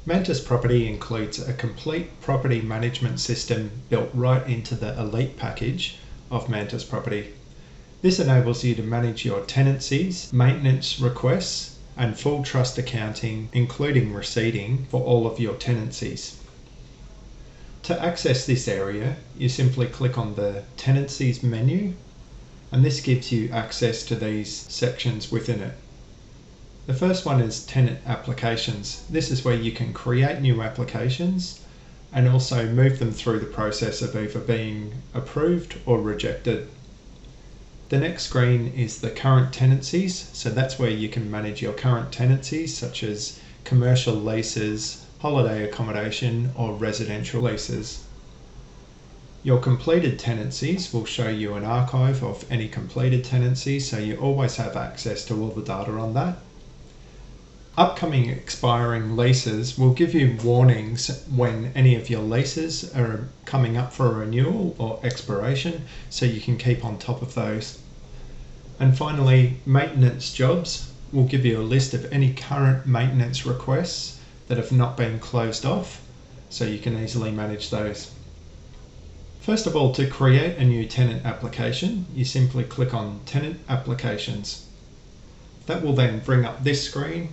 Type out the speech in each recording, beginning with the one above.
MantisProperty includes a complete property management system built right into the Elite package of MantisProperty. This enables you to manage your tenancies, maintenance requests, and full trust accounting, including receipting for all of your tenancies. To access this area, you simply click on the Tenancies menu, and this gives you access to these sections within it. The first one is Tenant Applications. This is where you can create new applications and also move them through the process of either being approved or rejected. The next screen is the Current Tenancies, so that's where you can manage your current tenancies such as commercial leases, holiday accommodation or residential leases. Your completed tenancies will show you an archive of any completed tenancies, so you always have access to all the data on that. Upcoming expiring leases will give you warnings when any of your leases are coming up for a renewal or expiration, so you can keep on top of those. And finally, maintenance jobs will give you a list of any current maintenance requests that have not been closed off, so you can easily manage those. First of all, to create a new tenant application, you simply click on Tenant Applications. That will then bring up this screen,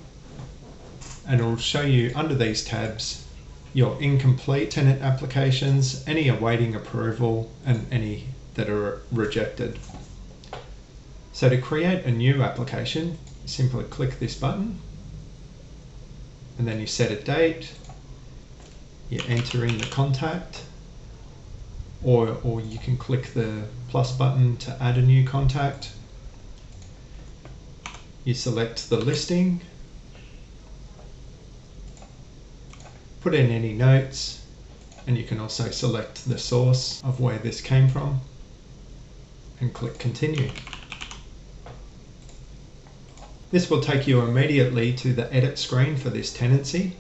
and it will show you under these tabs your incomplete tenant applications, any awaiting approval, and any that are rejected. So to create a new application, you simply click this button, and then you set a date, you enter in the contact, or you can click the plus button to add a new contact. You select the listing, put in any notes, and you can also select the source of where this came from and click continue. This will take you immediately to the edit screen for this tenancy.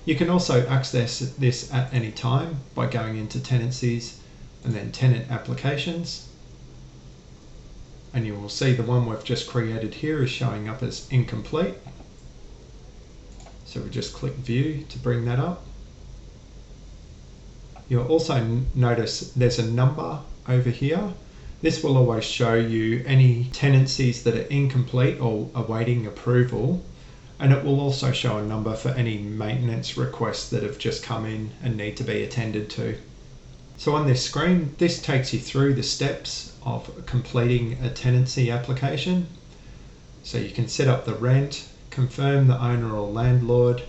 You can also access this at any time by going into Tenancies and then Tenant Applications. And you will see the one we've just created here is showing up as incomplete. So we just click View to bring that up. You'll also notice there's a number over here. This will always show you any tenancies that are incomplete or awaiting approval, and it will also show a number for any maintenance requests that have just come in and need to be attended to. So on this screen, this takes you through the steps of completing a tenancy application. So you can set up the rent, confirm the owner or landlord,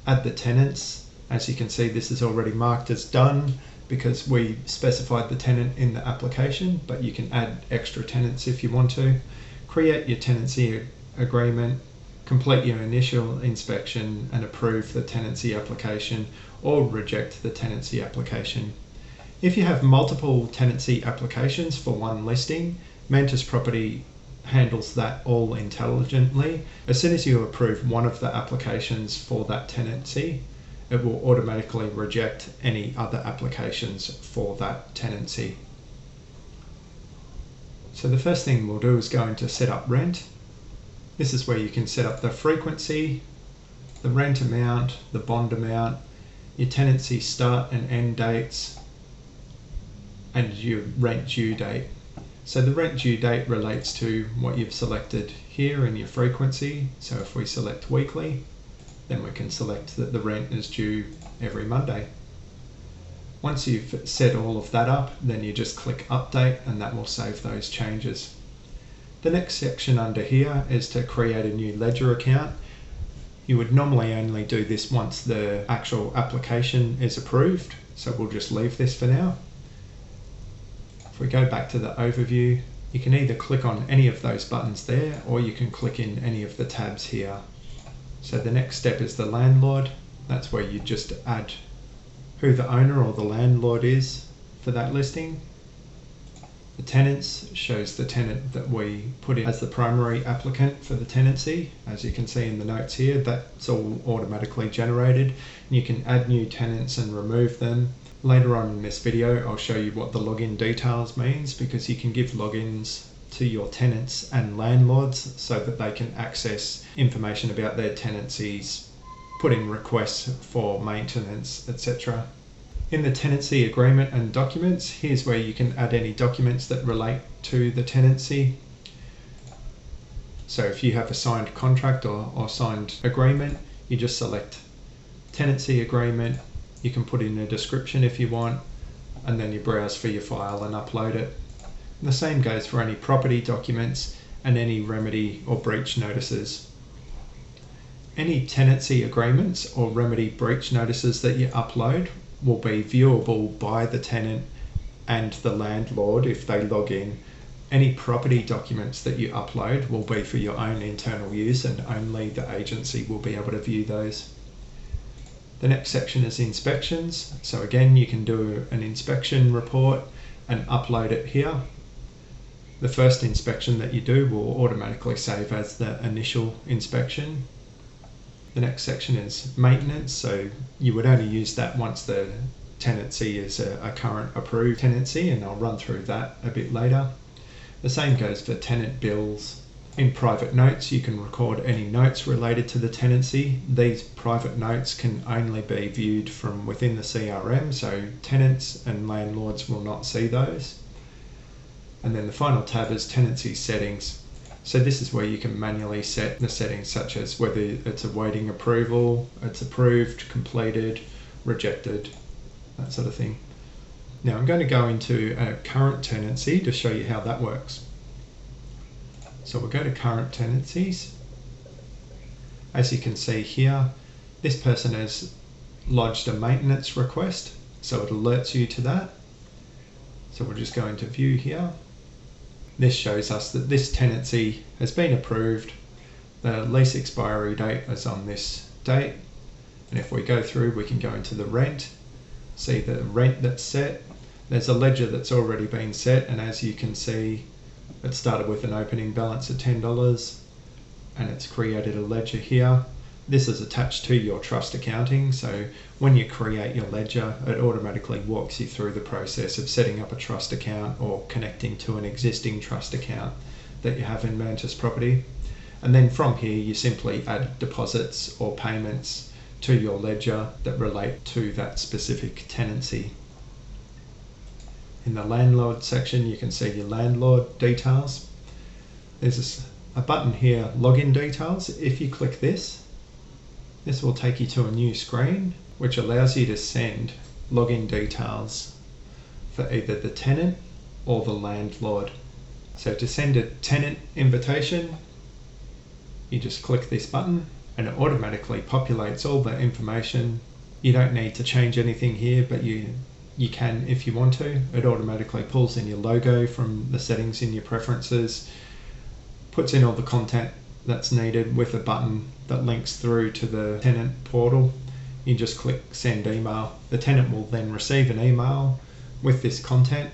add the tenants. As you can see, this is already marked as done because we specified the tenant in the application, but you can add extra tenants if you want to. Create your tenancy agreement, complete your initial inspection and approve the tenancy application or reject the tenancy application. If you have multiple tenancy applications for one listing, MantisProperty handles that all intelligently. As soon as you approve one of the applications for that tenancy, it will automatically reject any other applications for that tenancy. So the first thing we'll do is go into set up rent. This is where you can set up the frequency, the rent amount, the bond amount, your tenancy start and end dates, and your rent due date. So the rent due date relates to what you've selected here in your frequency. So if we select weekly, then we can select that the rent is due every Monday. Once you've set all of that up, then you just click update and that will save those changes. The next section under here is to create a new ledger account. You would normally only do this once the actual application is approved, so we'll just leave this for now. If we go back to the overview, you can either click on any of those buttons there or you can click in any of the tabs here. So the next step is the landlord. That's where you just add who the owner or the landlord is for that listing. The tenants shows the tenant that we put in as the primary applicant for the tenancy. As you can see in the notes here, that's all automatically generated. You can add new tenants and remove them. Later on in this video, I'll show you what the login details means, because you can give logins to your tenants and landlords so that they can access information about their tenancies put in requests for maintenance, etc. In the tenancy agreement and documents, here's where you can add any documents that relate to the tenancy. So if you have a signed contract or signed agreement, you just select tenancy agreement. You can put in a description if you want, and then you browse for your file and upload it. And the same goes for any property documents and any remedy or breach notices. Any tenancy agreements or remedy breach notices that you upload will be viewable by the tenant and the landlord if they log in. Any property documents that you upload will be for your own internal use, and only the agency will be able to view those. The next section is inspections. So again, you can do an inspection report and upload it here. The first inspection that you do will automatically save as the initial inspection. The next section is maintenance, so you would only use that once the tenancy is a current approved tenancy, and I'll run through that a bit later. The same goes for tenant bills. In private notes, you can record any notes related to the tenancy. These private notes can only be viewed from within the CRM, so tenants and landlords will not see those. And then the final tab is Tenancy Settings. So this is where you can manually set the settings, such as whether it's awaiting approval, it's approved, completed, rejected, that sort of thing. Now I'm going to go into a current tenancy to show you how that works. So we'll go to current tenancies. As you can see here, this person has lodged a maintenance request, so it alerts you to that. So we'll just go into view here. This shows us that this tenancy has been approved. The lease expiry date is on this date. And if we go through, we can go into the rent, see the rent that's set. There's a ledger that's already been set, and as you can see, it started with an opening balance of $10 and it's created a ledger here. This is attached to your trust accounting, so when you create your ledger, it automatically walks you through the process of setting up a trust account or connecting to an existing trust account that you have in MantisProperty. And then from here, you simply add deposits or payments to your ledger that relate to that specific tenancy. In the landlord section, you can see your landlord details. There's a button here, login details. If you click this will take you to a new screen, which allows you to send login details for either the tenant or the landlord. So to send a tenant invitation, you just click this button and it automatically populates all the information. You don't need to change anything here, but you can if you want to. It automatically pulls in your logo from the settings in your preferences, puts in all the content that's needed with a button that links through to the tenant portal. You just click send email. The tenant will then receive an email with this content,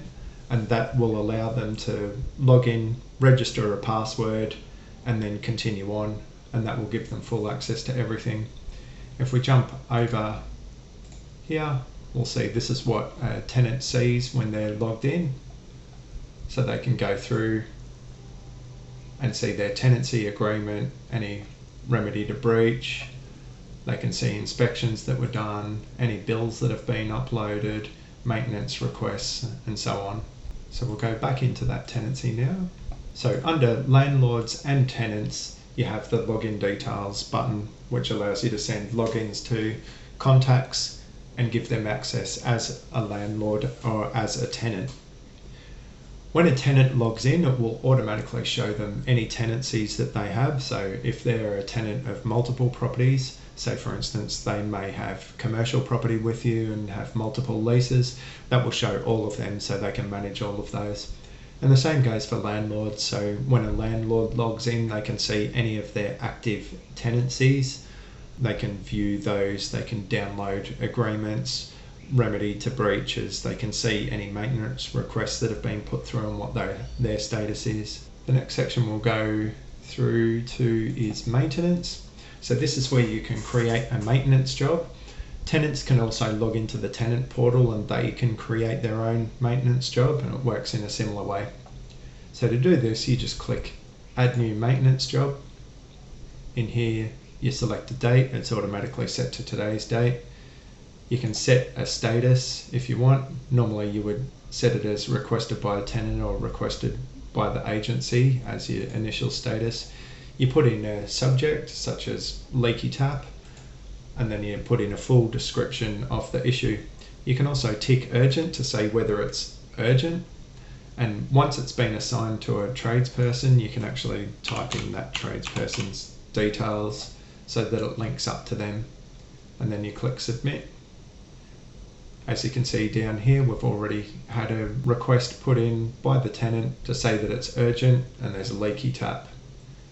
and that will allow them to log in, register a password, and then continue on, and that will give them full access to everything. If we jump over here, we'll see this is what a tenant sees when they're logged in. So they can go through and see their tenancy agreement, any remedy to breach. They can see inspections that were done, any bills that have been uploaded, maintenance requests, and so on. So we'll go back into that tenancy now. So under landlords and tenants, you have the login details button, which allows you to send logins to contacts and give them access as a landlord or as a tenant. When a tenant logs in, it will automatically show them any tenancies that they have. So if they're a tenant of multiple properties, say for instance, they may have commercial property with you and have multiple leases, that will show all of them so they can manage all of those. And the same goes for landlords. So when a landlord logs in, they can see any of their active tenancies. They can view those, they can download agreements, remedy to breaches, they can see any maintenance requests that have been put through and what their status is. The next section we'll go through to is maintenance. So this is where you can create a maintenance job. Tenants can also log into the tenant portal and they can create their own maintenance job, and it works in a similar way. So to do this, you just click add new maintenance job. In here You select a date, it's automatically set to today's date. You can set a status if you want. Normally you would set it as requested by the tenant or requested by the agency as your initial status. You put in a subject such as leaky tap, and then you put in a full description of the issue. You can also tick urgent to say whether it's urgent, and once it's been assigned to a tradesperson, you can actually type in that tradesperson's details so that it links up to them, and then you click submit. As you can see down here, we've already had a request put in by the tenant to say that it's urgent and there's a leaky tap.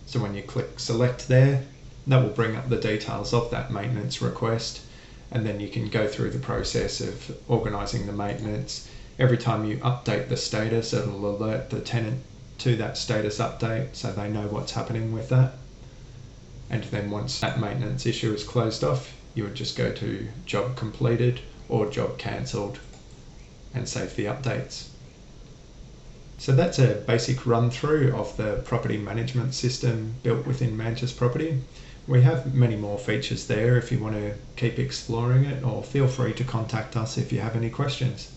So when you click select there, that will bring up the details of that maintenance request, and then you can go through the process of organising the maintenance. Every time you update the status, it'll alert the tenant to that status update so they know what's happening with that. And then once that maintenance issue is closed off, you would just go to job completed or job cancelled and save the updates. So that's a basic run through of the property management system built within MantisProperty. We have many more features there if you want to keep exploring it, or feel free to contact us if you have any questions.